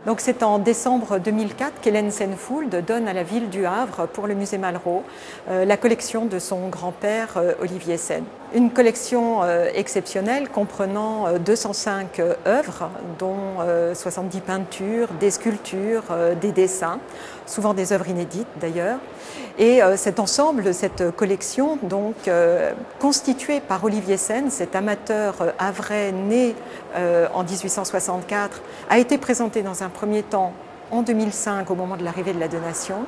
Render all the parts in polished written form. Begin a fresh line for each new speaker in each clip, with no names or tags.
Donc c'est en décembre 2004 qu'Hélène Seinfeld donne à la ville du Havre, pour le musée Malraux, la collection de son grand-père Olivier Sen. Une collection exceptionnelle comprenant 205 œuvres, dont 70 peintures, des sculptures, des dessins, souvent des œuvres inédites d'ailleurs. Et cet ensemble, cette collection, donc constituée par Olivier Sen, cet amateur havrais né en 1864, a été présentée dans un premier temps en 2005 au moment de l'arrivée de la donation.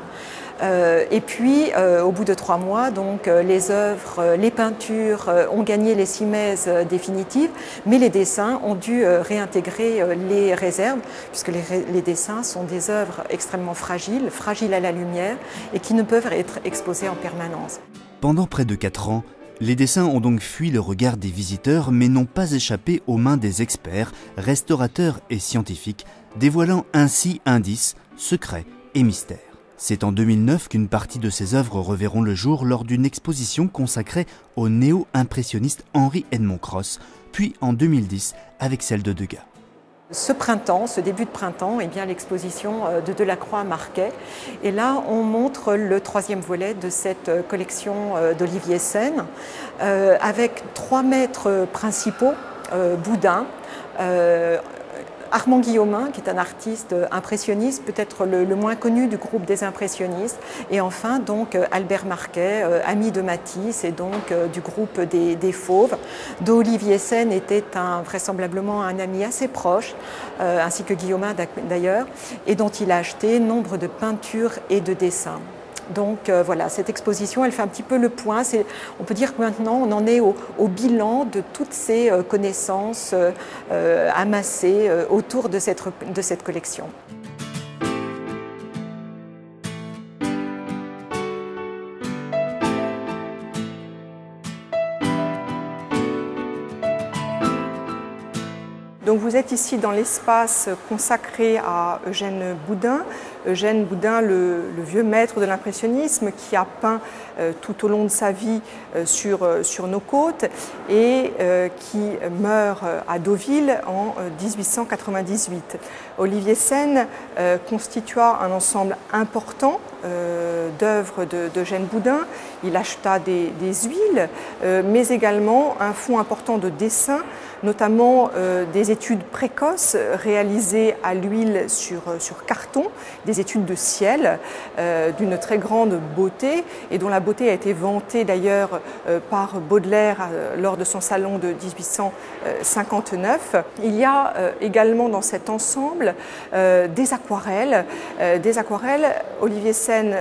Et puis, au bout de 3 mois, donc, les œuvres, les peintures ont gagné les simèses définitives, mais les dessins ont dû réintégrer les réserves, puisque les dessins sont des œuvres extrêmement fragiles, fragiles à la lumière, et qui ne peuvent être exposées en permanence.
Pendant près de 4 ans, les dessins ont donc fui le regard des visiteurs, mais n'ont pas échappé aux mains des experts, restaurateurs et scientifiques, dévoilant ainsi indices, secrets et mystères. C'est en 2009 qu'une partie de ces œuvres reverront le jour lors d'une exposition consacrée au néo-impressionniste Henri-Edmond Cross, puis en 2010 avec celle de Degas.
Ce printemps, ce début de printemps, eh bien, l'exposition de Delacroix marquait. Et là, on montre le 3e volet de cette collection d'Olivier Sen, avec 3 maîtres principaux, Boudin, Armand Guillaumin, qui est un artiste impressionniste, peut-être le moins connu du groupe des impressionnistes, et enfin donc Albert Marquet, ami de Matisse et donc du groupe des Fauves, dont Olivier Sen était vraisemblablement un ami assez proche, ainsi que Guillaumin d'ailleurs, et dont il a acheté nombre de peintures et de dessins. Donc voilà, cette exposition, elle fait un petit peu le point. On peut dire que maintenant, on en est au bilan de toutes ces connaissances amassées autour de cette collection.
Donc vous êtes ici dans l'espace consacré à Eugène Boudin. Eugène Boudin, le vieux maître de l'impressionnisme qui a peint tout au long de sa vie sur nos côtes et qui meurt à Deauville en 1898. Olivier Sen constitua un ensemble important d'œuvres d'Eugène Boudin. Il acheta des huiles, mais également un fonds important de dessins, notamment des études précoces réalisées à l'huile sur carton, des études de ciel d'une très grande beauté et dont la beauté a été vantée d'ailleurs par Baudelaire lors de son salon de 1859. Il y a également dans cet ensemble des aquarelles. Olivier Sen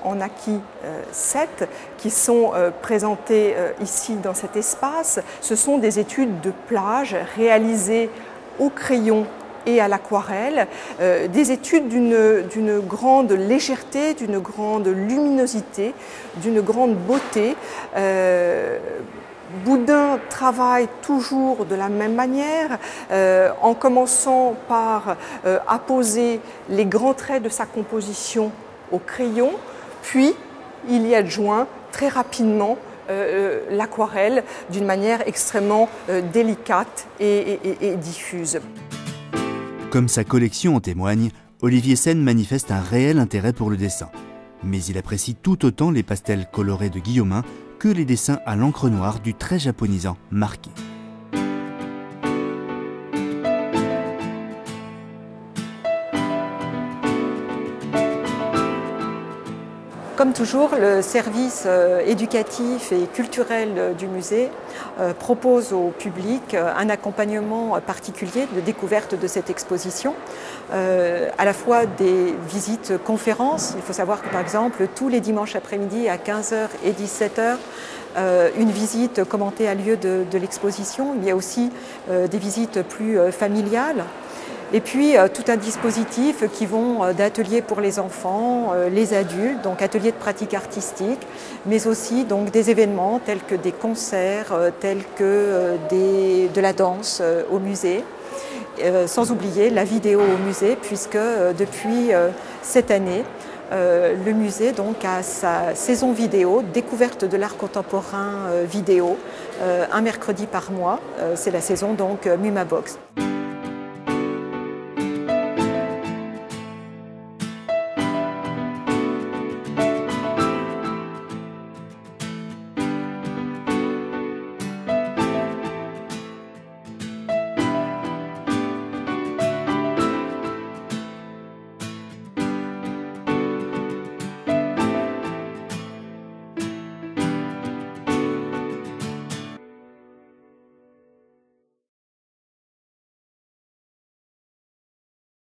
en acquit 7 qui sont présentées ici dans cet espace. Ce sont des études de plage réalisées au crayon et à l'aquarelle, des études d'une grande légèreté, d'une grande luminosité, d'une grande beauté. Boudin travaille toujours de la même manière, en commençant par apposer les grands traits de sa composition au crayon, puis il y adjoint très rapidement l'aquarelle d'une manière extrêmement délicate et diffuse.
Comme sa collection en témoigne, Olivier Sen manifeste un réel intérêt pour le dessin. Mais il apprécie tout autant les pastels colorés de Guillaumin que les dessins à l'encre noire du très japonisant Marquet.
Comme toujours, le service éducatif et culturel du musée propose au public un accompagnement particulier de découverte de cette exposition, à la fois des visites conférences. Il faut savoir que par exemple, tous les dimanches après-midi à 15h et 17h, une visite commentée a lieu de l'exposition. Il y a aussi des visites plus familiales. Et puis tout un dispositif qui vont d'ateliers pour les enfants, les adultes, donc ateliers de pratique artistique, mais aussi donc des événements tels que des concerts, tels que de la danse au musée, sans oublier la vidéo au musée, puisque depuis cette année, le musée donc a sa saison vidéo, découverte de l'art contemporain vidéo, un mercredi par mois. C'est la saison donc Mumabox.